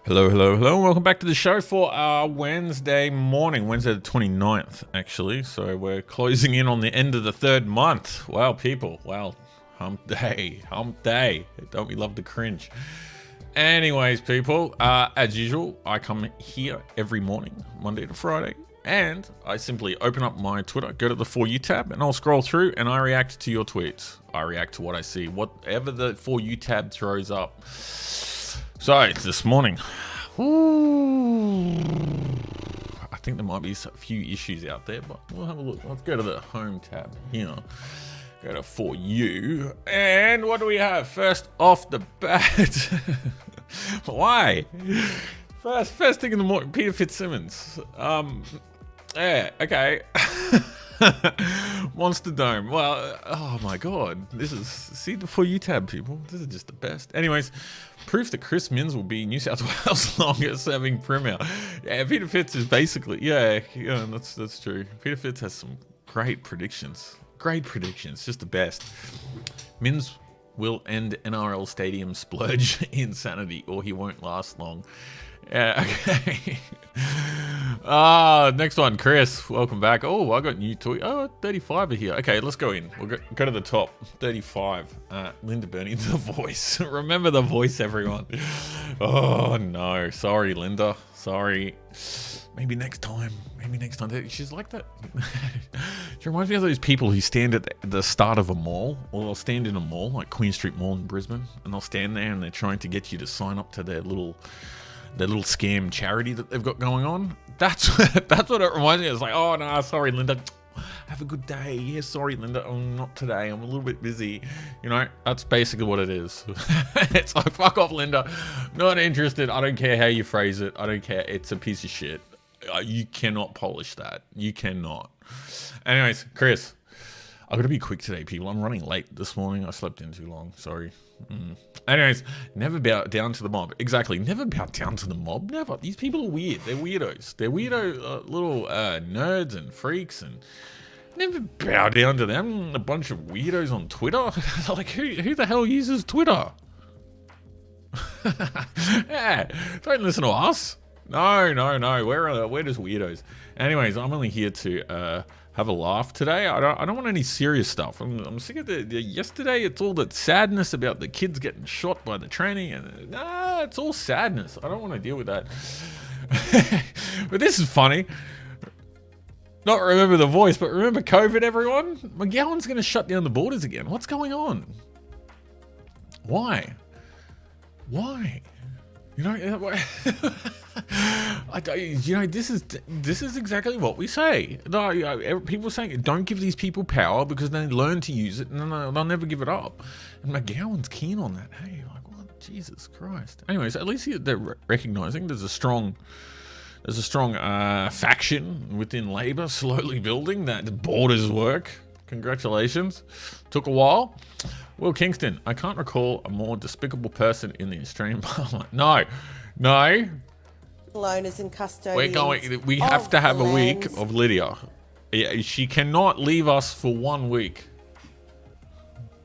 Hello, hello, hello, and welcome back to the show for our Wednesday morning, Wednesday the 29th, actually. So we're closing in on the end of the third month. Wow, people. Wow. Hump day. Hump day. Don't we love the cringe? Anyways, people, as usual, I come here every morning, Monday to Friday, and I simply open up my Twitter, go to the For You tab, and I'll scroll through and I react to your tweets. I react to what I see, whatever the For You tab throws up. So, this morning, I think there might be a few issues out there, but we'll have a look. Let's go to the Home tab here. Go to For You, and what do we have? First off the bat, why? First thing in the morning, Peter Fitzsimmons. Yeah, okay. Monster Dome. Well, oh my god. See the For You tab, people. This is just the best. Anyways, proof that Chris Minns will be New South Wales' longest serving premier. Yeah, Peter Fitz is basically, yeah, that's true. Peter Fitz has some great predictions. Just the best. Minns will end NRL stadium splurge insanity, or he won't last long. Yeah, okay. Next one, Chris. Welcome back. Oh, I got new tweet. Oh, 35 are here. Okay, let's go in. We'll go to the top. 35. Linda Burney, The Voice. Remember The Voice, everyone. Oh, no. Sorry, Linda. Sorry. Maybe next time. She's like that. She reminds me of those people who stand at the start of a mall, or they'll stand in a mall, like Queen Street Mall in Brisbane, and they'll stand there and they're trying to get you to sign up to their little scam charity that they've got going on. That's what it reminds me of. It's like, oh no, sorry Linda, have a good day. Yeah, sorry Linda, not today, I'm a little bit busy. You know, that's basically what it is. It's like, fuck off Linda, not interested. I don't care how you phrase it, I don't care, it's a piece of shit. You cannot polish that, you cannot. Anyways, Chris, I've got to be quick today, people. I'm running late this morning. I slept in too long. Sorry. Anyways, never bow down to the mob. Exactly. Never bow down to the mob. Never. These people are weird. They're weirdos. They're weirdo little nerds and freaks, and never bow down to them. A bunch of weirdos on Twitter. Like, who the hell uses Twitter? Yeah, don't listen to us. No. We're just weirdos. Anyways, I'm only here to have a laugh today. I don't want any serious stuff. I'm sick of yesterday. It's all that sadness about the kids getting shot by the tranny, and it's all sadness. I don't want to deal with that. But this is funny. Not remember The Voice, but remember COVID, everyone? McGowan's going to shut down the borders again. What's going on? Why? You know, this is exactly what we say. No, people are saying, don't give these people power because they learn to use it and then they'll never give it up. And McGowan's keen on that. Hey, like, what? Jesus Christ. Anyways, at least they're recognizing there's a strong faction within Labor slowly building that the borders work. Congratulations. Took a while. Will Kingston, I can't recall a more despicable person in the Australian Parliament. No. Owners and custodians. We have to have a week of Lydia. Yeah, she cannot leave us for 1 week.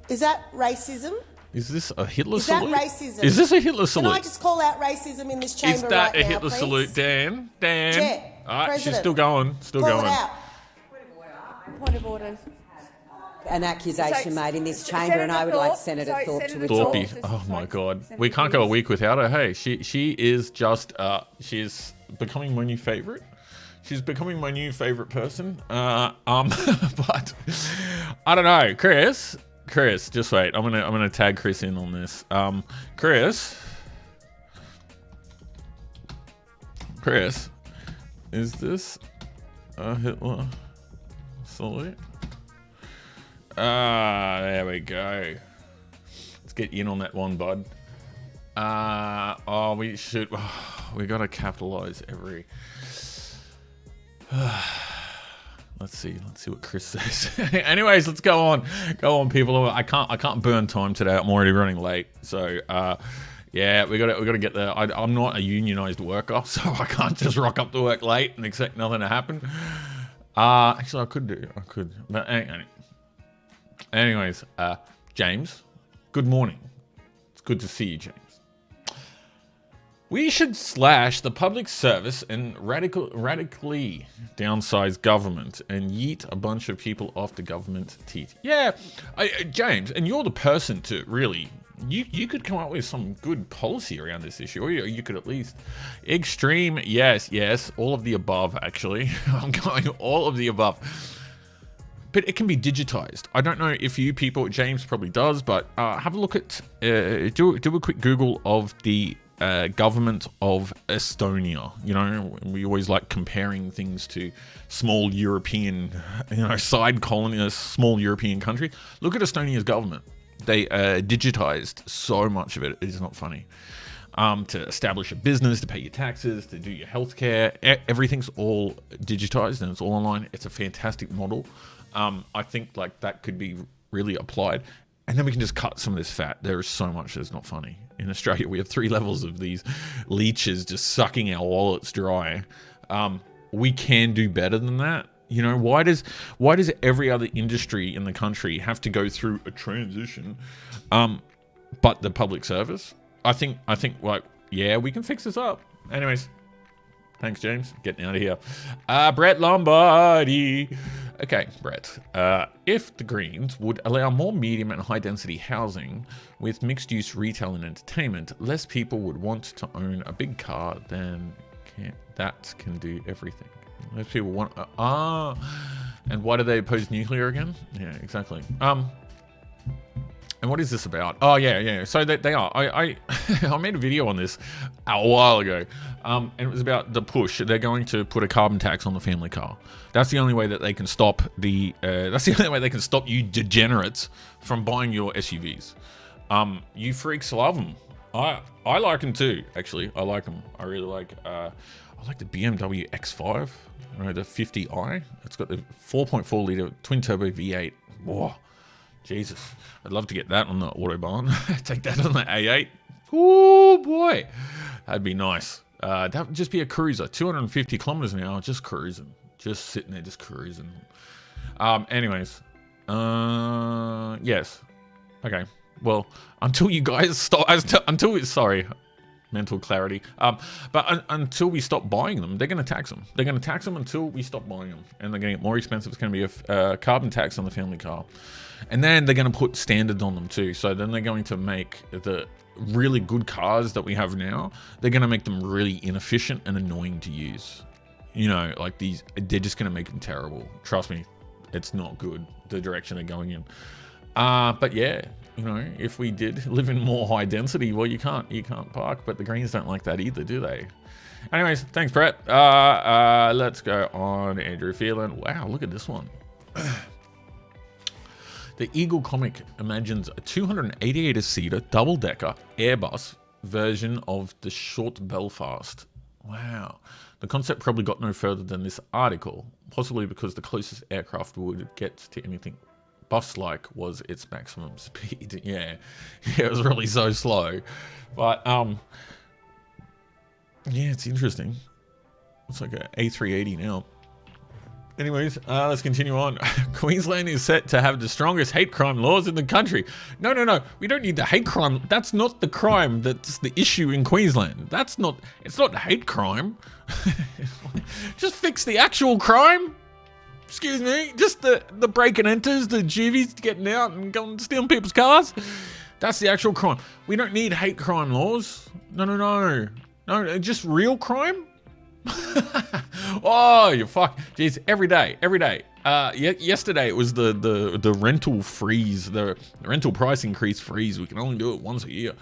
Is that racism? Is this a Hitler salute? Is that racism? Is this a Hitler salute? Can I just call out racism in this chamber Is that right a Hitler now, salute, Dan? Chair, All right, President, she's still going. Call it out. Point of order. An accusation made in this chamber, and I would like Senator Thorpe to withdraw. Thorpe. Oh my God, we can't go a week without her. Hey, she is just she's becoming my new favorite. She's becoming my new favorite person. But I don't know, Chris, just wait. I'm gonna tag Chris in on this. Chris, is this a Hitler salute? There we go. Let's get in on that one, bud. We gotta capitalize every. Let's see what Chris says. Anyways, let's go on, people. I can't burn time today. I'm already running late. So, yeah, we gotta get there. I'm not a unionized worker, so I can't just rock up to work late and expect nothing to happen. Actually, I could, but anyways, James, good morning. It's good to see you, James. We should slash the public service and radically downsize government and yeet a bunch of people off the government teeth. Yeah, James, and you're the person to really... You could come up with some good policy around this issue, or you could at least... Extreme, yes, all of the above, actually. I'm going all of the above. But it can be digitized. I don't know if you people, James probably does, but have a look at, do a quick Google of the government of Estonia. You know, we always like comparing things to small European, side colony, a small European country. Look at Estonia's government. They digitized so much of it. It is not funny. To establish a business, to pay your taxes, to do your healthcare, everything's all digitized and it's all online. It's a fantastic model. I think like that could be really applied, and then we can just cut some of this fat. There is so much that's not funny. In Australia, we have 3 levels of these leeches just sucking our wallets dry. We can do better than that. You know, why does every other industry in the country have to go through a transition? But the public service, I think like, yeah, we can fix this up. Anyways, thanks, James. Getting out of here. Brett Lombardi. Okay, Brett. If the Greens would allow more medium and high density housing with mixed use retail and entertainment, less people would want to own a big car than that can do everything. Less people want... and why do they oppose nuclear again? Yeah, exactly. And what is this about? Oh, yeah. So they are. I made a video on this a while ago, and it was about the push. They're going to put a carbon tax on the family car. That's the only way that they can stop the. That's the only way they can stop you degenerates from buying your SUVs. You freaks love them. I like them too. Actually, I like them. I really like. I like the BMW X5, the 50i. It's got the 4.4 liter twin turbo V8. Whoa. Jesus, I'd love to get that on the Autobahn. Take that on the A8. Oh boy, that'd be nice. That would just be a cruiser, 250 kilometers an hour, just cruising, just sitting there, just cruising. Anyways, yes, okay. Well, until you guys stop, sorry, mental clarity. But until we stop buying them, they're going to tax them. They're going to tax them until we stop buying them, and they're going to get more expensive. It's going to be a carbon tax on the family car. And then they're going to put standards on them too. So then they're going to make the really good cars that we have now, they're going to make them really inefficient and annoying to use. You know, like these, they're just going to make them terrible. Trust me, it's not good, the direction they're going in. But yeah, you know, if we did live in more high density, well, you can't park, but the Greens don't like that either, do they? Anyways, thanks, Brett. Let's go on. Andrew Phelan. Wow, look at this one. The Eagle comic imagines a 288-seater double-decker Airbus version of the short Belfast. Wow. The concept probably got no further than this article, possibly because the closest aircraft would get to anything bus-like was its maximum speed. Yeah, it was really so slow. But, yeah, it's interesting. It's like an A380 now. Anyways, let's continue on. Queensland is set to have the strongest hate crime laws in the country. No. We don't need the hate crime. That's not the crime that's the issue in Queensland. It's not hate crime. Just fix the actual crime. Excuse me. Just the break and enters, the juvies getting out and going stealing people's cars. That's the actual crime. We don't need hate crime laws. No, just real crime. Oh, you fuck. Jeez, every day. Yesterday it was the rental freeze, the rental price increase freeze. We can only do it once a year.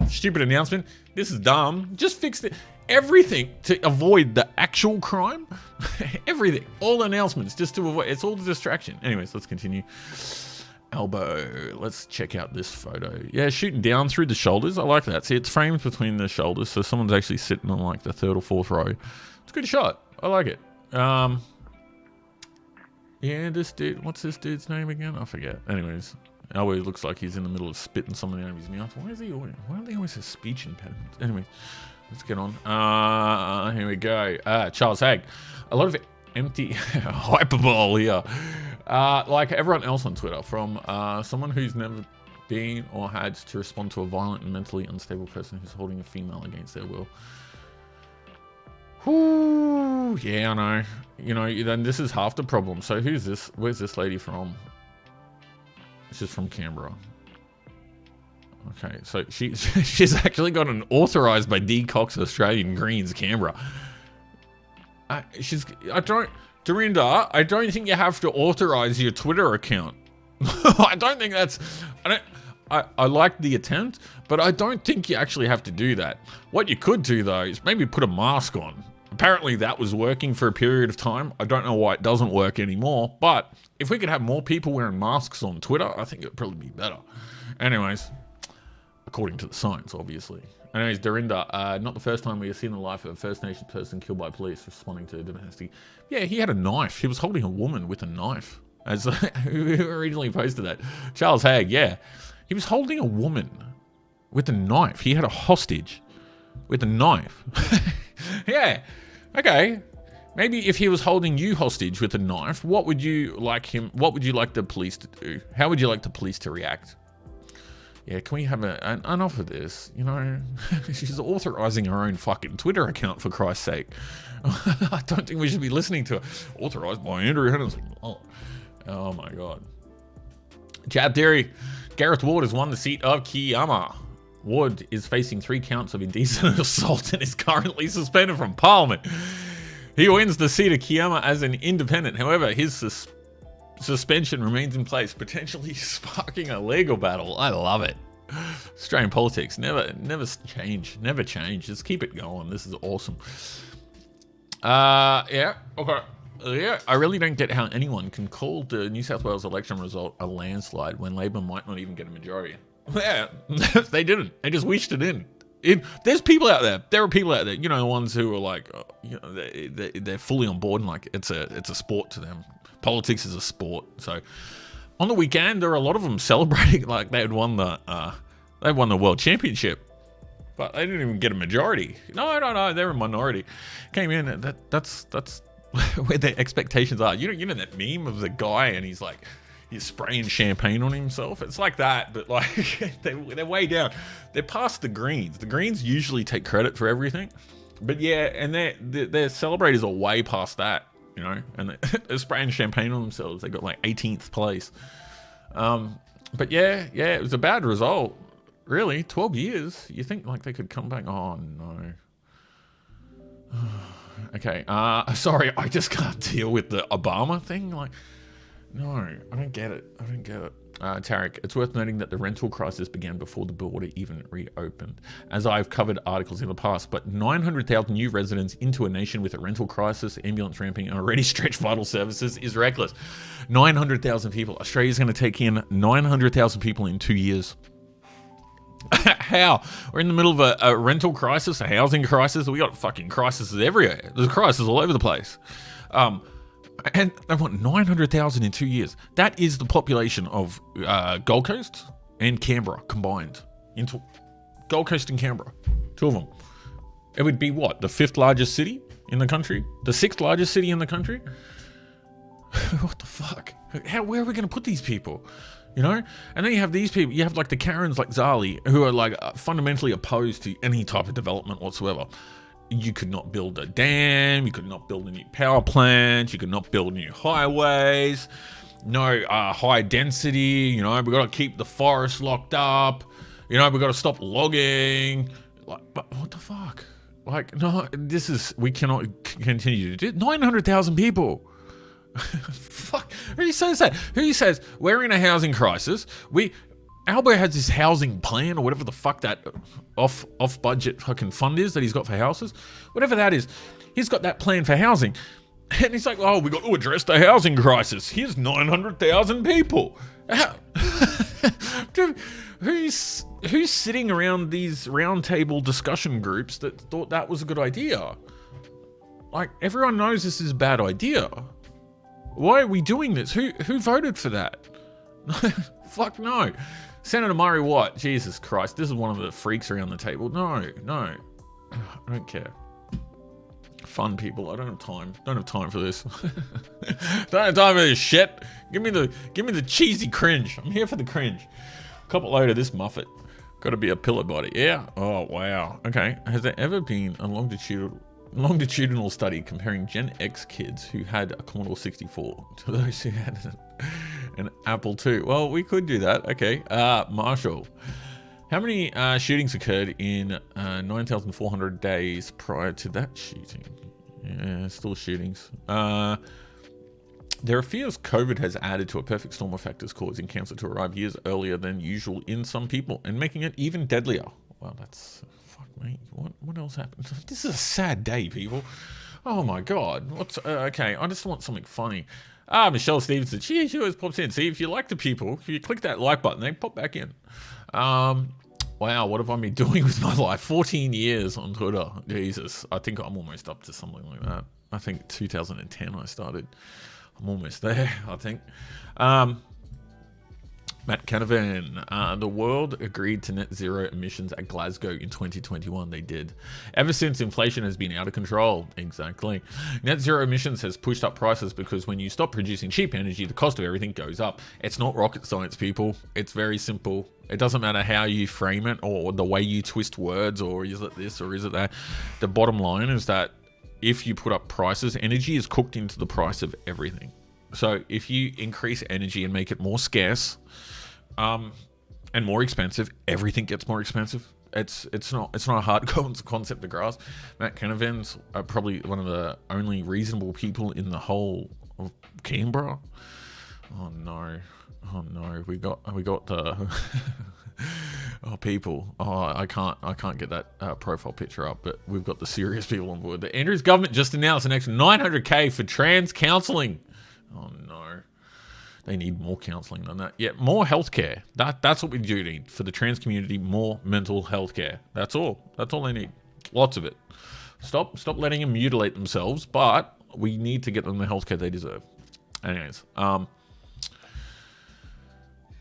Stupid announcement. This is dumb. Just fix everything to avoid the actual crime. Everything. All announcements just to avoid. It's all the distraction. Anyways, let's continue. Elbow. Let's check out this photo. Yeah, shooting down through the shoulders. I like that. See, it's framed between the shoulders, so someone's actually sitting on like the 3rd or 4th row. It's a good shot. I like it. Yeah, this dude. What's this dude's name again? I forget. Anyways, Elbow looks like he's in the middle of spitting something out of his mouth. Why do they always have speech impediments? Anyway, let's get on. Here we go. Charles Haig. A lot of empty hyperbole here. Like everyone else on Twitter, from someone who's never been or had to respond to a violent and mentally unstable person who's holding a female against their will. Whoo, yeah, I know. You know, then this is half the problem. So who's this? Where's this lady from? She's from Canberra. Okay, so she's actually got an authorized by D Cox Australian Greens Canberra. Dorinda, I don't think you have to authorize your Twitter account. I don't think that's, I like the attempt, but I don't think you actually have to do that. What you could do though is maybe put a mask on. Apparently that was working for a period of time. I don't know why it doesn't work anymore, but if we could have more people wearing masks on Twitter, I think it would probably be better. Anyways, according to the science, obviously. Anyways, Dorinda, not the first time we have seen the life of a First Nations person killed by police responding to domestic. Yeah, he had a knife. He was holding a woman with a knife. As who originally posted that? Charles Hagg, yeah. He was holding a woman with a knife. He had a hostage with a knife. Yeah, okay. Maybe if he was holding you hostage with a knife, what would you like the police to do? How would you like the police to react? Yeah, can we have enough of this? You know, she's authorizing her own fucking Twitter account, for Christ's sake. I don't think we should be listening to her. Authorized by Andrew Henderson. Oh my God. Chad Theory. Gareth Ward has won the seat of Kiama. Ward is facing 3 counts of indecent assault and is currently suspended from Parliament. He wins the seat of Kiama as an independent. However, his suspension remains in place, potentially sparking a legal battle. I love it. Australian politics never change. Just keep it going. This is awesome. Yeah, okay. Yeah, I really don't get how anyone can call the New South Wales election result a landslide when Labor might not even get a majority. Yeah, they didn't. They just wished it in. There's people out there. There are people out there. You know, the ones who are like, you know, they're fully on board and like it's a sport to them. Politics is a sport. So on the weekend, there are a lot of them celebrating like they had won the world championship, but they didn't even get a majority. No, they're a minority. Came in. That's where their expectations are. You know that meme of the guy and he's spraying champagne on himself. It's like that, but like they're way down. They're past the Greens. The Greens usually take credit for everything, but yeah, and their celebrators are way past that. You know, and they're spraying champagne on themselves. They got like 18th place. But yeah, it was a bad result. Really, 12 years. You think like they could come back? Oh no. Okay. Sorry, I just can't deal with the Obama thing. Like, no, I don't get it. Tarek, it's worth noting that the rental crisis began before the border even reopened. As I've covered articles in the past, but 900,000 new residents into a nation with a rental crisis, ambulance ramping, and already stretched vital services is reckless. 900,000 people. Australia's going to take in 900,000 people in 2 years. How? We're in the middle of a rental crisis, a housing crisis. We got fucking crises everywhere. There's crises all over the place. And they want 900,000 in 2 years. That is the population of Gold Coast and Canberra combined. Into Gold Coast and Canberra. 2 of them. It would be what? The 5th largest city in the country? The 6th largest city in the country? What the fuck? Where are we going to put these people? You know? And then you have these people. You have like the Karens like Zali who are like fundamentally opposed to any type of development whatsoever. You could not build a dam, you could not build a new power plant, you could not build new highways, no high density, you know, we've got to keep the forest locked up, you know, we've got to stop logging. Like, but what the fuck? Like, no, we cannot continue to do it. 900,000 people. Fuck, who says that? Who says we're in a housing crisis? Albo has this housing plan or whatever the fuck that off budget fucking fund is that he's got for houses. Whatever that is, he's got that plan for housing. And he's like, oh, we got to address the housing crisis. Here's 900,000 people. Dude, who's sitting around these round table discussion groups that thought that was a good idea? Like, everyone knows this is a bad idea. Why are we doing this? Who voted for that? Fuck no. Senator Murray Watt, Jesus Christ, this is one of the freaks around the table. No, I don't care. Fun people, I don't have time. Don't have time for this. Don't have time for this shit. Give me the cheesy cringe. I'm here for the cringe. Couple load of this Muffet. Got to be a pillow body. Yeah. Oh, wow. Okay. Has there ever been a longitudinal study comparing Gen X kids who had a Commodore 64 to those who had an Apple II? Well, we could do that. Okay. Marshall. How many shootings occurred in 9,400 days prior to that shooting? Yeah, still shootings. There are fears COVID has added to a perfect storm of factors causing cancer to arrive years earlier than usual in some people and making it even deadlier. Well, that's... Fuck me. What else happened? This is a sad day, people. Oh my God. What's... okay, I just want something funny. Michelle Stevenson. She always pops in. See, if you like the people, if you click that like button, they pop back in. Wow, what have I been doing with my life? 14 years on Twitter. Jesus. I think I'm almost up to something like that. I think 2010 I started. I'm almost there, I think. Matt Canavan, the world agreed to net zero emissions at Glasgow in 2021. They did. Ever since, inflation has been out of control. Exactly. Net zero emissions has pushed up prices because when you stop producing cheap energy, the cost of everything goes up. It's not rocket science, people. It's very simple. It doesn't matter how you frame it or the way you twist words, or is it this or is it that. The bottom line is that if you put up prices, energy is cooked into the price of everything. So if you increase energy and make it more scarce and more expensive, everything gets more expensive. It's not a hard concept to grasp. Matt Canavan's probably one of the only reasonable people in the whole of Canberra. Oh no, we got the people. I can't get that profile picture up, but we've got the serious people on board. The Andrews government just announced an extra $900K for trans counselling. Oh no, they need more counselling than that. Yeah, more healthcare. That's what we do need for the trans community. More mental health care. That's all they need. Lots of it. Stop letting them mutilate themselves, but we need to get them the healthcare they deserve. Anyways, oh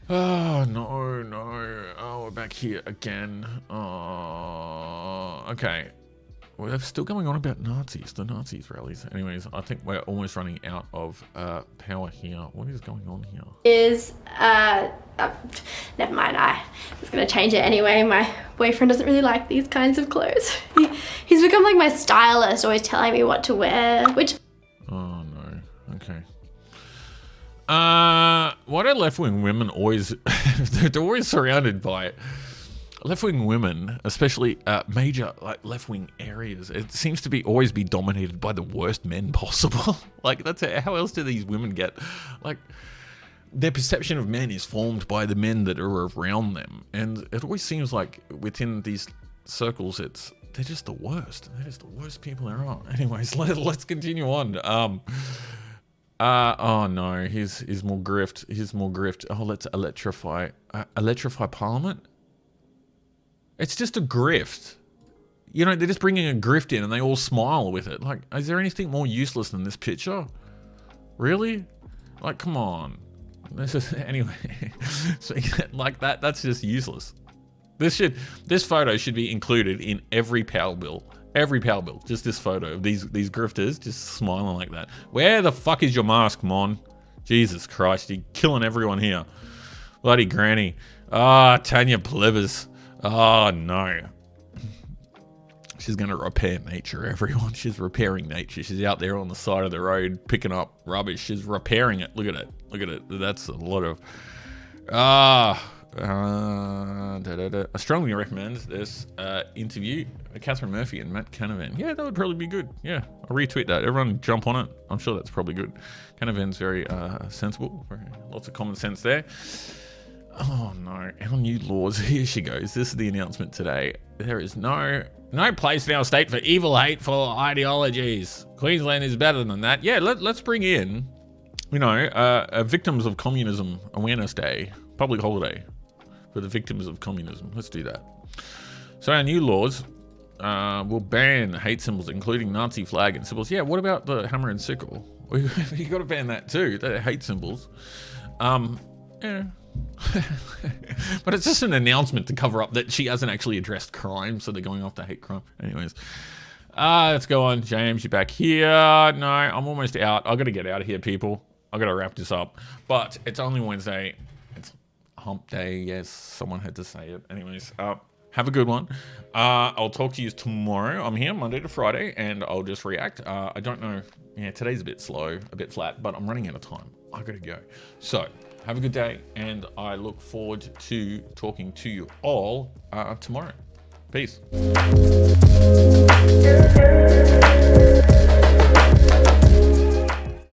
no. Oh, we're back here again. Oh, okay. Well, they're still going on about Nazis, the Nazis rallies. Anyways, I think we're almost running out of power here. What is going on here? Never mind, I was going to change it anyway. My boyfriend doesn't really like these kinds of clothes. He's become like my stylist, always telling me what to wear, which... Oh no, okay. Why do left-wing women always... they're always surrounded by... left-wing women, especially major like left-wing areas, it seems to always be dominated by the worst men possible. Like, that's how else do these women get? Like, their perception of men is formed by the men that are around them, and it always seems like within these circles, they're just the worst. They're just the worst people there are. Anyways, let's continue on. Oh no, here's more grift. Here's more grift. Oh, let's electrify Parliament. It's just a grift. You know, they're just bringing a grift in and they all smile with it. Like, is there anything more useless than this picture? Really? Like, come on. This is, anyway. So, like, that's just useless. This photo should be included in every power bill. Every power bill. Just this photo of these grifters just smiling like that. Where the fuck is your mask, Mon? Jesus Christ, you're killing everyone here. Bloody granny. Tanya Plivers. Oh no. She's going to repair nature, everyone. She's repairing nature. She's out there on the side of the road picking up rubbish. She's repairing it. Look at it. Look at it. That's a lot of... I strongly recommend this interview. Catherine Murphy and Matt Canavan. Yeah, that would probably be good. Yeah, I'll retweet that. Everyone jump on it. I'm sure that's probably good. Canavan's very sensible. Lots of common sense there. Oh no, our new laws. Here she goes. This is the announcement today. There is no place in our state for evil, hateful ideologies. Queensland is better than that. Yeah, let's bring in, Victims of Communism Awareness Day, public holiday for the victims of communism. Let's do that. So our new laws will ban hate symbols, including Nazi flag and symbols. Yeah, what about the hammer and sickle? You got to ban that too. They're hate symbols. Yeah. But it's just an announcement to cover up that she hasn't actually addressed crime, so they're going after hate crime. Anyways, let's go on. James, you're back here. No, I'm almost out. I got to get out of here, people. I got to wrap this up. But it's only Wednesday. It's hump day. Yes, someone had to say it. Anyways, have a good one. I'll talk to you tomorrow. I'm here Monday to Friday, and I'll just react. I don't know. Yeah, today's a bit slow, a bit flat, but I'm running out of time. I gotta go. So have a good day, and I look forward to talking to you all tomorrow. Peace.